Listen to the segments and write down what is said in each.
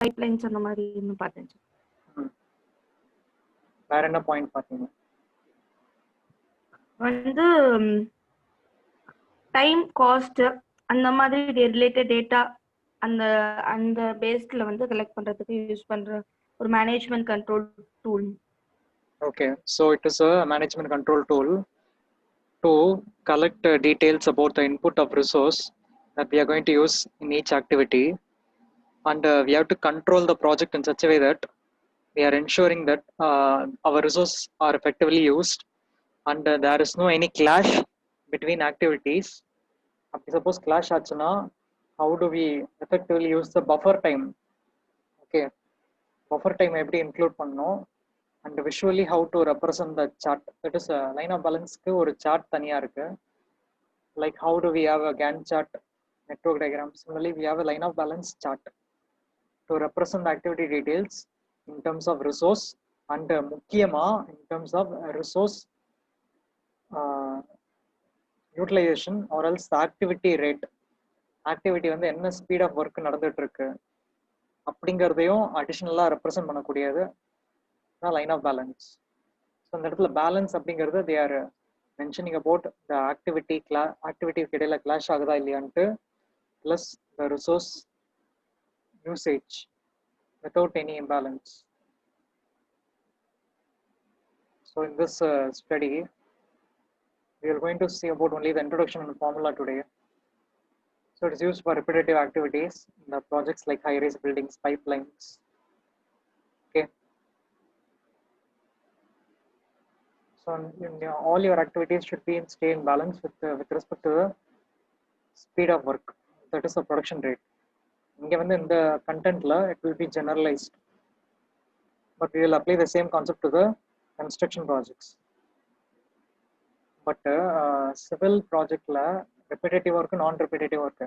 Pipelines அந்த மாதிரி இன்னும் பார்த்தேன் சார். வேற என்ன பாயிண்ட் பார்த்தீங்க? வந்து டைம் காஸ்ட் அந்த மாதிரி ரிலேட்டட் டேட்டா அந்த அந்த பேஸ்ல வந்து கலெக்ட் பண்றதுக்கு யூஸ் பண்ற ஒரு management control tool. Okay, so it is a management control tool to collect details about the input of resource that we are going to use in each activity, and we have to control the project in such a way that we are ensuring that our resources are effectively used, and there is no any clash between activities. Suppose clash aachuna, how do we effectively use the buffer time? Okay, buffer time எப்படி include பண்ணோம், and visually how to represent the chart. That is a line of balance க்கு ஒரு chart தனியா இருக்கு. Like how do we have a Gantt chart, network diagram? Similarly, we have a line of balance chart to represent the activity details in terms of resource, and முக்கியமா in terms of resource utilization or else the activity rate. Activity வந்து என்ன speed of work நடந்துட்டு இருக்கு அப்படிங்கிறதையும் அடிஷனலா represent பண்ணக்கூடியது line of balance. So அந்த இடத்துல balance அப்படிங்கிறது they are mentioning about the activity இடையில கிளாஷ் ஆகுதா இல்லையான்ட்டு, plus the resource usage without any imbalance. So in this study we are going to see about only the introduction and formula today. So it is used for repetitive activities in the projects like high-rise buildings, pipelines. Okay. So all your activities should be stay in balance with respect to the speed of work, that is the production rate. இங்க வந்து இந்த contentல it will be generalized, but we will apply the same concept to the construction projects. But civil projectல repetitive work, non-repetitive work.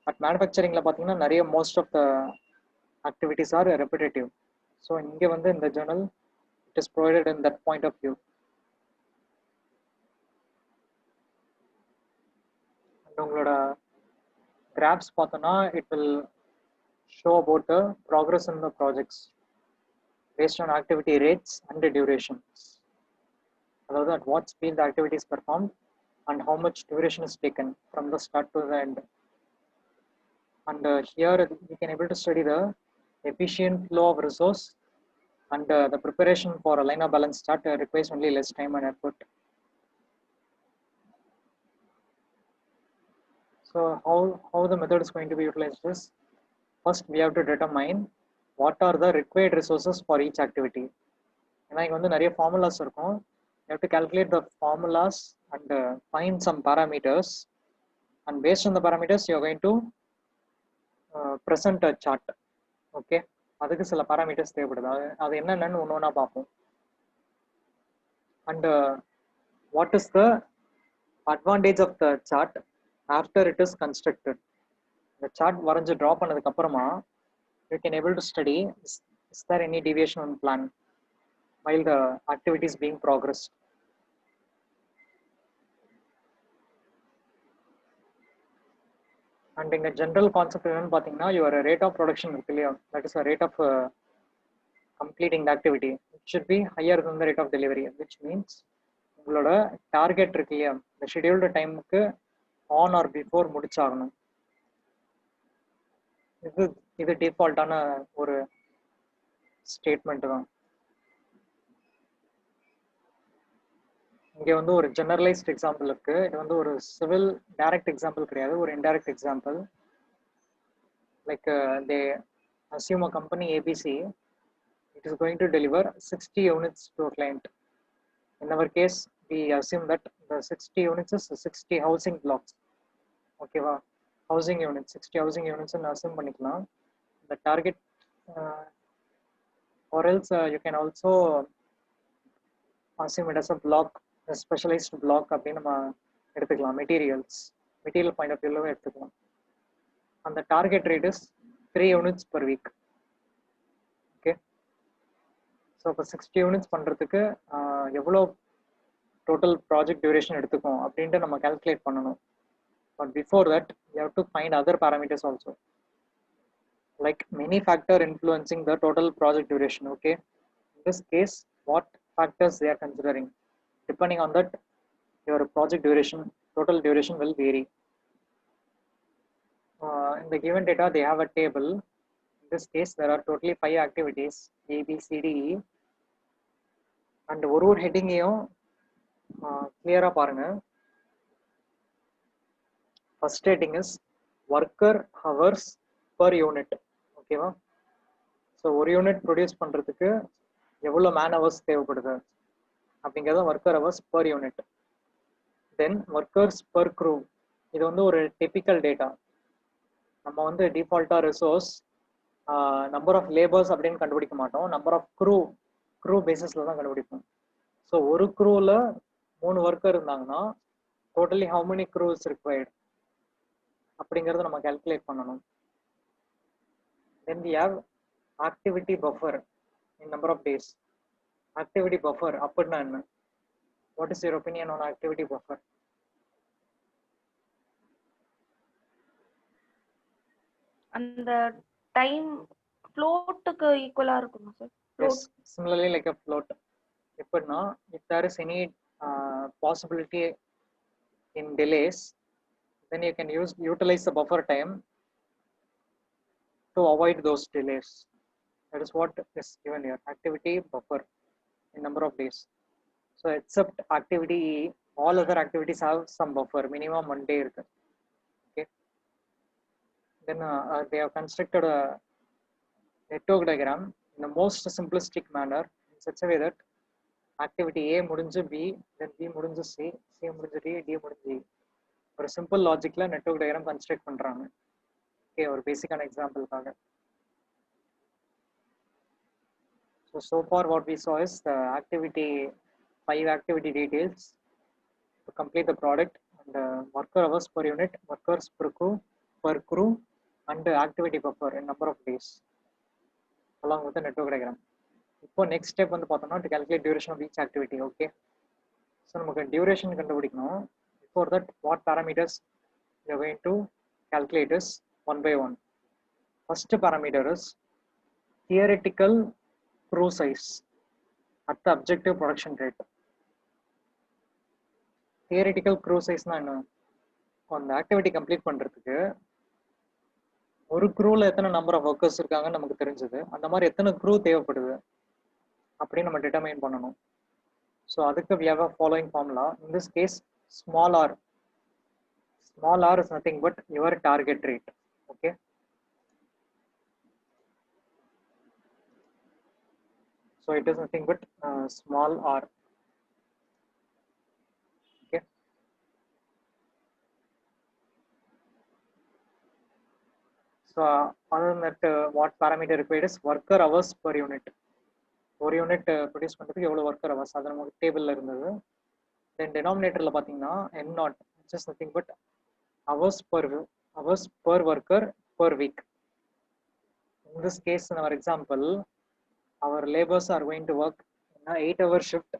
At manufacturingல பார்த்தீங்கன்னா நிறைய most of the activities are repetitive. So இங்க வந்து இந்த journal it is provided in that point of view. உங்களோட graphs பார்த்தோன்னா it will show about the progress in the projects based on activity rates and the durations. Aதாவது at what speed the activity is performed and how much duration is taken from the start to the end. And here we can able to study the efficient flow of resource, and the preparation for a line of balance chart requires only less time and effort. So how the method is going to be utilized is, first we have to determine what are the required resources for each activity. ஏன்னா இங்கே வந்து நிறைய formulas இருக்கும். You have to calculate the formulas and find some parameters, and based on the parameters you are going to present a chart. Okay, அதுக்கு சில parameters தேவைப்படுது. அது என்னென்னு ஒன்று பார்ப்போம். And what is the advantage of the chart after it is constructed? The chart வரைஞ்சு draw பண்ணதுக்கு அப்புறமா you can able to study is there any deviation on plan while the activity is being progressed. And in the general concept என்னன்னு பார்த்தீங்கன்னா your rate of production இருக்கு இல்லையா, that is a rate of completing the activity, it should be higher than the rate of delivery, which means உங்களோட target இருக்கு இல்லையா, the scheduled டைமுக்கு on or before முடிச்சாகணும். இது டிஃபால்ட்டான ஒரு ஸ்டேட்மெண்ட் தான். இங்கே வந்து ஒரு ஜெனரலைஸ்ட் எக்ஸாம்பிள் இருக்கு. இது வந்து ஒரு சிவில் டைரக்ட் எக்ஸாம்பிள் கிடையாது, ஒரு indirect example. Like they assume a company ABC, it is going to deliver 60 units to a client. In our case we assume that the 60 units is 60 housing blocks. Okay va, housing units 60 housing units ன்னு assume பண்ணிக்கலாம். The target or else you can also assume it as a block, a specialized block அப்படின்னு நம்ம எடுத்துக்கலாம். Material point of வியூல எடுத்துக்கலாம். அந்த target rate is 3 units per week. Okay, so இப்போ 60 units பண்ணுறதுக்கு எவ்வளோ டோட்டல் ப்ராஜெக்ட் டியூரேஷன் எடுத்துக்கும் அப்படின்ட்டு நம்ம கால்குலேட் பண்ணணும். But before that you have to find other parameters also. like many factor influencing the total project duration. Okay, in this case, what factors they are considering, depending on that, your project duration, total duration will vary. In the given data they have a table. In this case there are totally 5 activities, A B C D E, and ஒரு ஹெட்டிங்கையும் clear-ஆ பாருங்க. First heading is worker hours per unit. ஓகேவா? So ஒரு unit produce பண்ணுறதுக்கு எவ்வளோ man hours தேவைப்படுது அப்படிங்கிறத worker hours per unit. தென் workers per crew, இது வந்து ஒரு டிபிக்கல் டேட்டா. நம்ம வந்து டிஃபால்ட்டாக ரிசோர்ஸ் நம்பர் ஆஃப் லேபர்ஸ் அப்படின்னு கண்டுபிடிக்க மாட்டோம், நம்பர் ஆஃப் க்ரூ பேசிஸில் தான் கண்டுபிடிப்போம். ஸோ ஒரு க்ரூவில் 3 ஒர்க்கர் இருந்தாங்கன்னா totally how many crews required அப்படிங்கிறத நம்ம கால்குலேட் பண்ணணும். Then we have activity buffer in number of days. Activity buffer அப்படின்னா என்ன? What is your opinion on activity buffer? அந்த டைம் ஃப்ளோட்டுக்கு ஈக்குவலா இருக்குமா sir? Yes, similarly like a float. எப்படின்னா, if there is any possibility in delays, then you can utilize the buffer time to avoid those delays. That is what is given here, activity buffer in number of days. So except activity E, all other activities have some buffer, minimum 1 day. Okay. Then they have constructed a network diagram in the most simplistic manner, in such a way that activity A முடிஞ்சு B, then B முடிஞ்சு C, C முடிஞ்சு D, D முடிஞ்சு E. ஒரு simple logicல network diagram construct பண்றாங்க. Okay, ஒரு பேசிக்கான எக்ஸாம்பிளுக்காக. So far what we saw is the activity, 5 activity details to complete the product, and worker hours per unit, workers per crew, and activity buffer in number of days along with the network diagram. இப்போ next step வந்து பார்த்தோம்னா to calculate duration of each activity. Okay, so நமக்கு duration கண்டுபிடிக்கணும். Before that, what parameters we are going to calculate is one by one. First parameter is theoretical crew size at the objective production rate. Theoretical crew size na enna? அந்த activity complete பண்றதுக்கு ஒரு க்ரூல எத்தனை number of workers இருக்காங்கன்னு நமக்கு தெரிஞ்சது, அந்த மாதிரி எத்தனை க்ரூ தேவைப்படுது அப்படின்னு நம்ம டிட்டர்மைன் பண்ணணும். ஸோ அதுக்கு we have a following formula. In this case, small r is nothing but your target rate. Okay, so it is nothing but small r. Okay, so other than that, what parameter required is worker hours per unit. ஒரு unit produce பண்ணுறதுக்கு எவ்வளோ worker hours, அது நமக்கு டேபிளில் இருந்தது. தென் டினாமினேட்டரில் பார்த்தீங்கன்னா n not, it's just nothing but hours per worker per week. In this case, in our example, our laborers are going to work in an 8-hour shift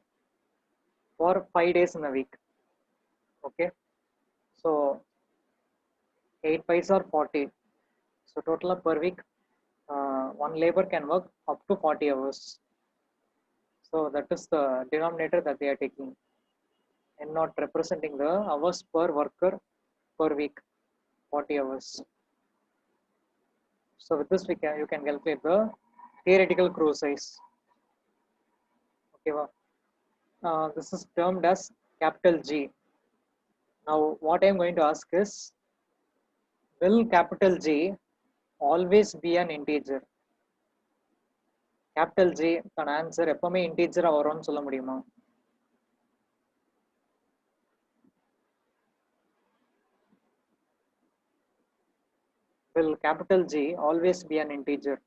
for 5 days in a week. Okay, so 8 5s are 40. So total per week, one labor can work up to 40 hours. So that is the denominator that they are taking, and not representing the hours per worker per week, 40 hours. So with this you can calculate the theoretical crew size. Okay, this is termed as capital G. Now what I am going to ask is, will capital G always be an integer? Capital G can answer எப்பவுமே integer வரும்னு சொல்ல முடியுமா? Will capital G always be an integer?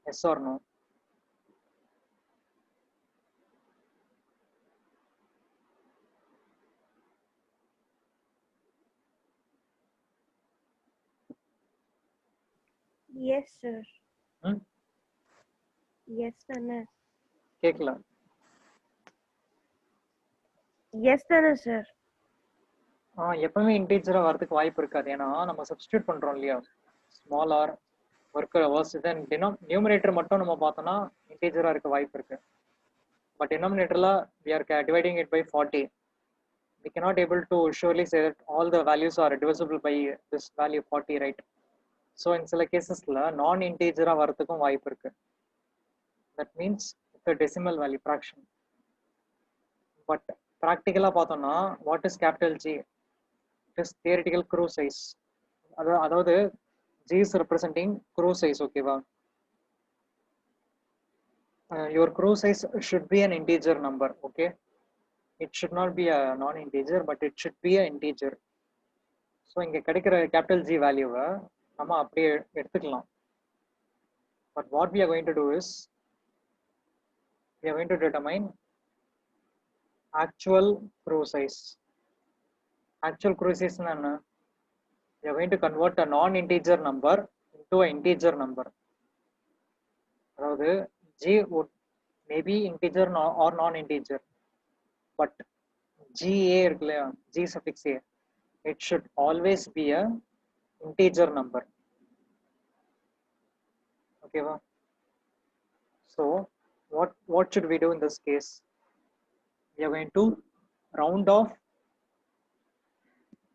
Yes or no? Yes sir. Yes தானே? கேட்கல. Yes தானே sir? எப்பவுமே இன்டீஜரா வரதுக்கு வாய்ப்பு இருக்காது. ஏன்னா நம்ம சப்ஸ்டியூட் பண்றோம் இல்லையா, small or worker hours, then numerator மட்டும் நம்ம பார்த்தோம்னா இன்டீஜரா இருக்க வாய்ப்பு இருக்கு. பட் டினாமினேட்டர்ல we are dividing it by 40. We cannot able to surely say that all the values are divisible by this value 40, right? So in சில கேசஸ்ல நான் இன்டீஜரா வரதுக்கும் வாய்ப்பு இருக்கு. That means it's a decimal value fraction. But practically பார்த்தோம்னா what is capital G? It is theoretical crew size. அதாவது G is representing crew size, ஓகேவா? Your crew size should be an integer number, okay? It should not be a non-integer, but it should be an integer. So இங்க கிடைக்கிற capital G வேல்யூவை நம்ம அப்படியே எடுத்துக்கலாம். But what we are going to do is we are going to determine actual crew size. Actual crew size is என்ன? We are going to convert a non-integer number into an integer number. அதாவது G would maybe integer or non-integer, but GA இருக்குல்லையா, G suffix A, it should always be a integer number. Okay, so what should we do in this case? We are going to round off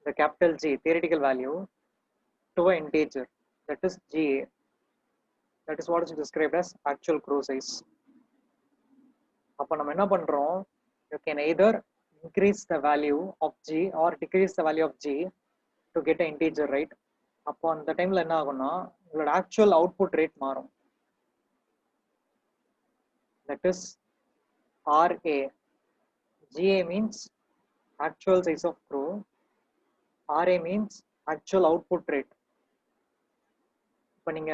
the capital G theoretical value to an integer, that is GA. That is what is described as actual crew size. அப்ப நம்ம என்ன பண்றோம், you can either increase the value of G or decrease the value of G to get an integer, right? அப்போ அந்த டைம்ல என்ன ஆகும்னா உங்களோட actual output rate மாறும். That is RA. GA means actual size of crew. RA means actual output rate. இப்போ நீங்க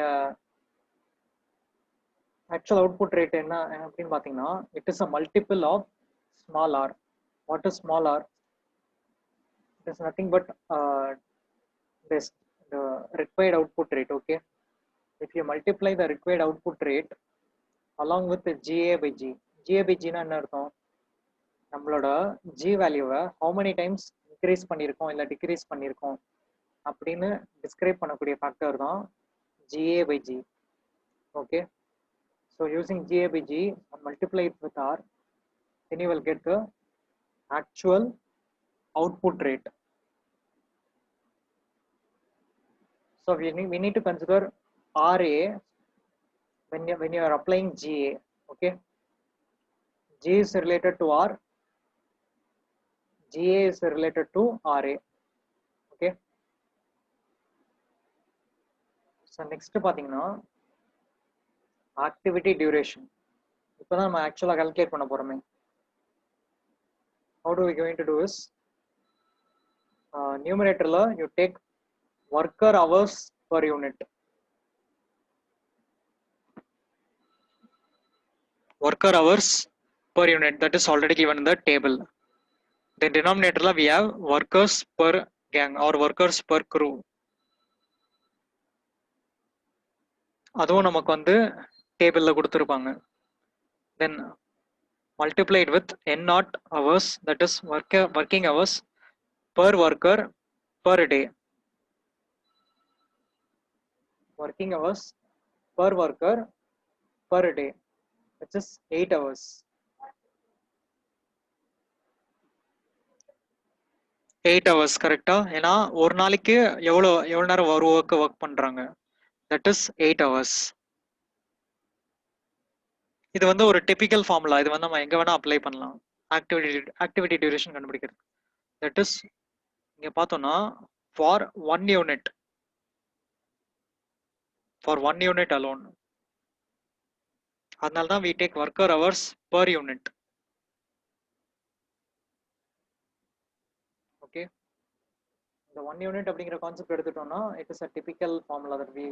actual output rate என்ன அப்படின்னு பார்த்தீங்கன்னா, it is a multiple of small r. What is small r? It is nothing but this the required output rate, okay? If you multiply the required output rate along with the GA by G. GA by G னா என்ன அர்த்தம், நம்மளோட G வேல்யூவை how many times increase பண்ணியிருக்கோம் இல்லை decrease பண்ணியிருக்கோம் அப்படின்னு describe பண்ணக்கூடிய factor தான் GA by G. Okay, so using GA by G and multiply it with R, then you will get the actual output rate. So we need to consider RA when you are applying GA. Okay, G is related to R, GA is related to RA. Okay, so next பாத்தீங்கன்னா activity duration. இப்போதான் நம்ம ஆக்சுவலாக calculate பண்ண போறோமே. How do we going to do is numeratorல you take worker hours per unit. Worker hours per unit, that is already given in the table. Then denominatorல we have workers per gang or workers per crew. அதுவும் நமக்கு வந்து டேபிள்ல கொடுத்துருப்பாங்க. Then multiplied with n0 hours, that is working hours per worker per day. Working hours per worker per day, which is 8 hours. 8 hours கரெக்டா? ஏன்னா ஒரு நாளைக்கு எவ்வளவு நேரம் ஒரு ஒர்க் பண்றாங்க, that is 8 hours. இது வந்து ஒரு டிபிக்கல் ஃபார்முலா. இது வந்து நம்ம எங்க வேணா அப்ளை பண்ணலாம் ஆக்டிவிட்டி டியூரேஷன் கண்டுபிடிக்கிறது. தட் இஸ் இங்க பார்த்தோம்னா ஃபார் ஒன் யூனிட் அலோன். அதனால தான் we take worker hours per unit. Okay, இந்த 1 யூனிட் அப்படிங்கிற கான்செப்ட் எடுத்துட்டோம்னா it is a typical formula that we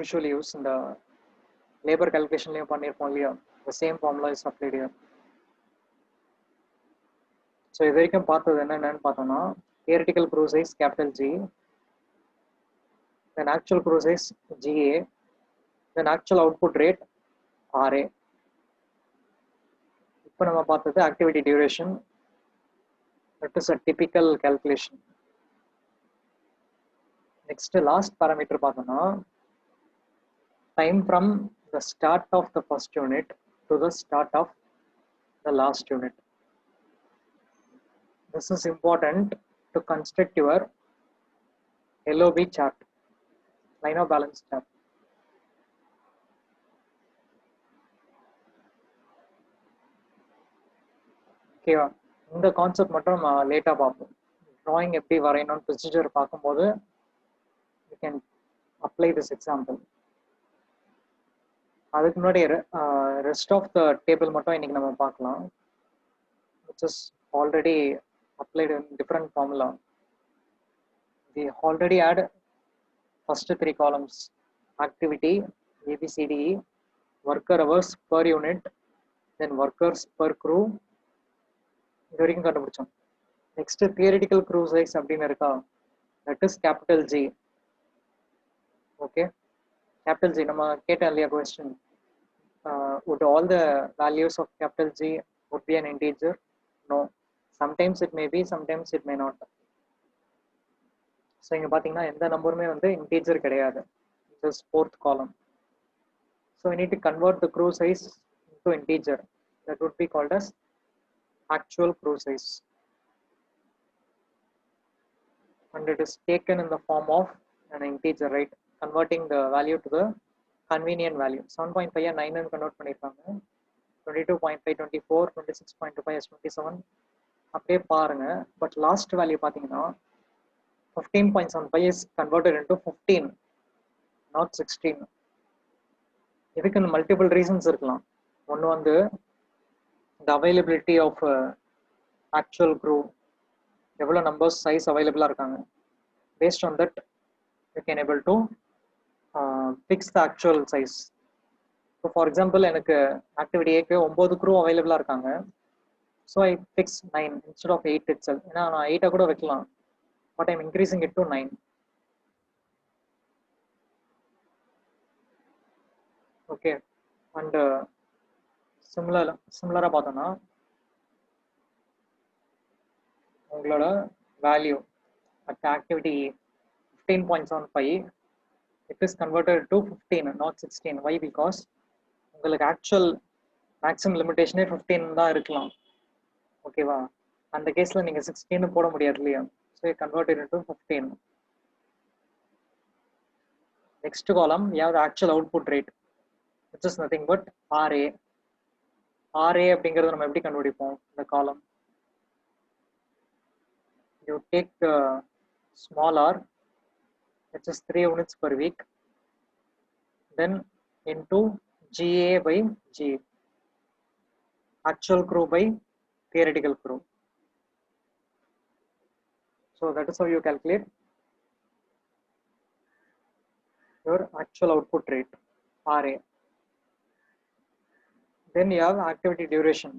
usually use in the labour கால்குலேஷன்லயும் பண்ணியிருப்போம் இல்லையா, the same formula is applied here. So இது வரைக்கும் பார்த்தது என்னென்னு பார்த்தோம்னா theoretical crew size capital G, then actual crew size GA, then actual output rate RA. இப்போ நம்ம பார்த்தது activity duration, That is a typical calculation. Next, last parameter பார்த்தோம்னா time from the start of the first unit to the start of the last unit. This is important to construct your LOB chart, line of balance chart. ஓகேவா, இந்த concept மட்டும் நம்ம லேட்டாக பார்ப்போம். Drawing எப்படி வரையணும்னு procedure பார்க்கும்போது you can apply this example. அதுக்கு முன்னாடி ரெஸ்ட் ஆஃப் த டேபிள் மட்டும் இன்னைக்கு நம்ம பார்க்கலாம், which is already applied in different formula. We already add first 3 columns: activity, ABCDE, worker hours per unit, then workers per crew. இது வரைக்கும் கண்டுபிடிச்சோம். Next theoretical crew size அப்படின்னு இருக்கா, that is capital G. Okay, capital G நம்ம கேட்டோம் இல்லையா question, would all the values of capital G would be an integer? No, sometimes it may be, sometimes it may not. So இங்கே பார்த்தீங்கன்னா எந்த நம்பருமே வந்து integer கிடையாது, just 4th column. So we need to convert the crew size into integer. That would be called as actual crew size, and it is taken in the form of an integer, right? Converting the value to the convenient value. 7.5 9 ன்னு convert பண்ணிருக்காங்க. 22.5 24, 26.25 as 27 அப்படியே பாருங்க. But last value பார்த்தீங்கன்னா 15.75 is converted into 15, not 16. இதுக்கு multiple reasons இருக்கலாம். ஒன்று வந்து the availability of actual crew, எவ்வளோ நம்பர்ஸ் சைஸ் அவைலபிளாக இருக்காங்க. based on that you can able to fix the actual size. So for example எனக்கு ஆக்டிவிட்டி ஏக்கு 9 crew அவைலபிளாக இருக்காங்க. so I fix 9 instead of 8 itself. ஏன்னா நான் 8 கூட வைக்கலாம், but I'm increasing it to 9. okay, and சிமிலராக பார்த்தோன்னா உங்களோட value at activity 15.75, it is converted to 15, not 16. why? because உங்களுக்கு ஆக்சுவல் மேக்ஸிமம் லிமிடேஷனே 15 தான் இருக்கலாம். ஓகேவா, அந்த கேஸில் நீங்கள் 16 போட முடியாது இல்லையா. So converted into 15. next column you have the actual output rate, which is nothing but RA. RA அப்படிங்கிறது நம்ம எப்படி கண்டுபிடிப்போம்? இந்த காலம் you take small r, which is 3 units per week, then into GA by G, actual crew by theoretical crew. So that is how you calculate your actual output rate, RA. Then you have activity duration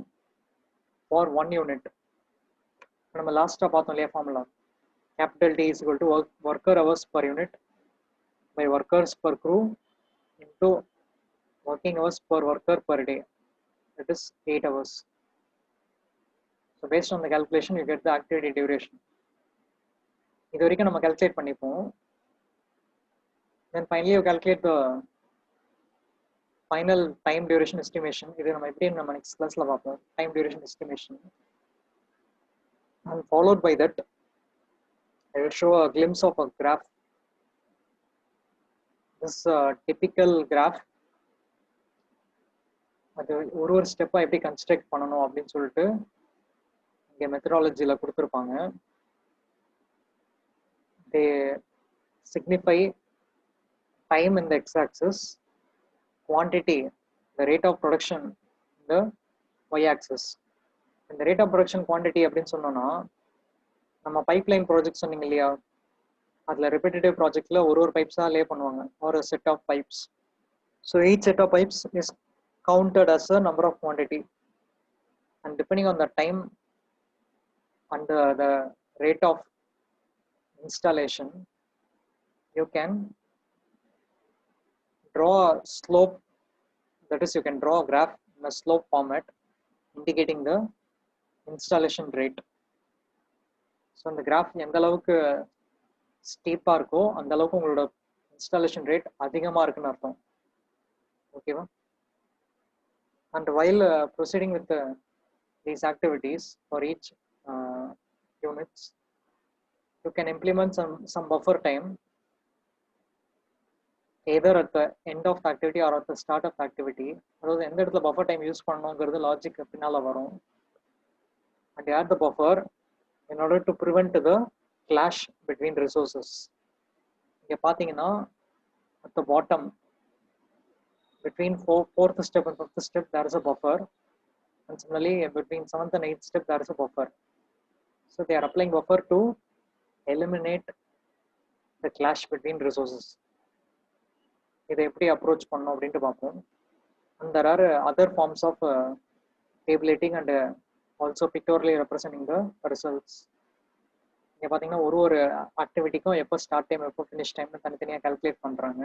for 1 unit. நம்ம லாஸ்ட்டாக பார்த்தோம் இல்லையா formula, capital T is equal to worker hours per unit by workers per crew into working hours per worker per day, that is 8 hours. So based on the calculation you get the activity duration. இது வரைக்கும் நம்ம calculate பண்ணிப்போம். Then finally you calculate the final time duration estimation. இது நம்ம எப்படி நம்ம next classல பார்ப்போம், time duration estimation. And followed by that I will show a glimpse of a graph. This typical graph, அது ஒரு ஸ்டெப்பாக எப்படி கன்ஸ்ட்ரக்ட் பண்ணணும் அப்படின்னு சொல்லிட்டு இங்கே மெத்தடாலஜியில் கொடுத்துருப்பாங்க. they signify time in the x-axis, quantity, the rate of production in the y-axis. இந்த ரேட் ஆஃப் ப்ரொடக்ஷன் குவான்டிட்டி அப்படின்னு சொன்னோம்னா, நம்ம பைப்லைன் ப்ராஜெக்ட் சொன்னீங்க இல்லையா, அதில் ரெப்பிட்டேட்டிவ் ப்ராஜெக்டில் ஒரு பைப்ஸாக லே பண்ணுவாங்க, ஒரு set of pipes. So each set of pipes is counted as a number of quantity, and depending on the time and the rate of installation, you can draw a slope, that is you can draw a graph in a slope format indicating the installation rate. So அந்த graph எந்த அளவுக்கு ஸ்டீப்பாக இருக்கோ அந்த அளவுக்கு உங்களோட installation rate அதிகமாக இருக்குன்னு அர்த்தம். ஓகேவா? And while proceeding with these activities for each units, you can implement some buffer time either at the end of the activity or at the start of the activity. அதாவது எந்த இடத்துல buffer time use பண்ணணுங்கிறது logic பின்னால் வரும். And add the buffer in order to prevent the clash between resources. இங்கே பார்த்தீங்கன்னா at the bottom between fourth step and fifth step there is a buffer, and similarly between 7th and 8th step there is a buffer. So they are applying buffer to eliminate the clash between resources. இதை எப்படி approach பண்ணணும் அப்படின்ட்டு பார்ப்போம். And there are other forms of tabulating and also pictorially representing the results. இங்கே பார்த்தீங்கன்னா ஒரு ஆக்டிவிட்டிக்கும் எப்போ start time எப்போ ஃபினிஷ் டைம்னு தனித்தனியாக கால்குலேட் பண்ணுறாங்க.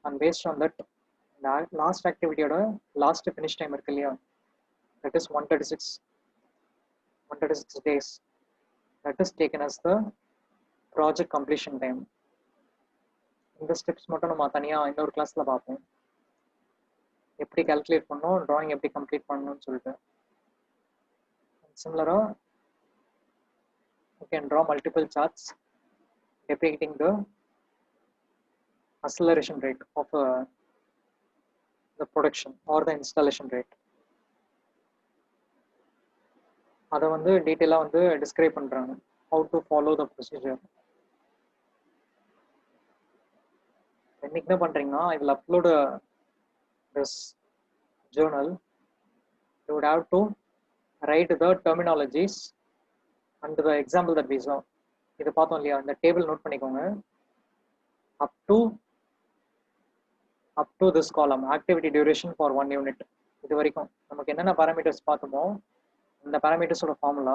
And based on that, last ஆக்டிவிட்டியோட லாஸ்ட் ஃபினிஷ் டைம் இருக்கு இல்லையா, that is 136 days. That is taken as the project completion time. இந்த ஸ்டெப்ஸ் மட்டும் நம்ம தனியாக இன்னொரு கிளாஸில் பார்ப்போம், எப்படி கால்குலேட் பண்ணணும், ட்ராயிங் எப்படி கம்ப்ளீட் பண்ணணும்னு சொல்லிட்டு. சிமிலராக you can draw multiple charts depicting the acceleration rate of the production or the installation rate. அதை வந்து டீட்டெயிலாக வந்து டிஸ்கிரைப் பண்ணுறாங்க, how to follow the procedure. இன்னைக்கு என்ன பண்ணுறீங்கன்னா, I will upload this journal. You would have to write the terminologies and the example that we saw. இது பார்த்தோம் இல்லையா, இந்த டேபிள் நோட் பண்ணிக்கோங்க. up to this column, activity duration for 1 unit. இது வரைக்கும் நமக்கு என்னென்ன parameters பார்த்தோமோ இந்த parametersோட formula.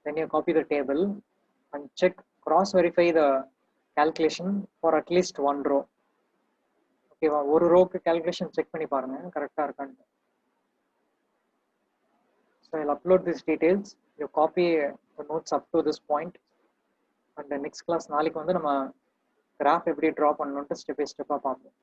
Then you copy the table and check, cross verify the calculation for at least one row. ஓகேவா? ஒரு ரோக்கு calculation check பண்ணி பாருங்க கரெக்டாக இருக்கான்னு. So I'll upload these details. You copy the notes up to this point. And the next class நாளைக்கு வந்து நம்ம graph எப்படி ட்ரா பண்ணணும்ட்டு ஸ்டெப் பை ஸ்டெப்பாக பார்ப்போம்.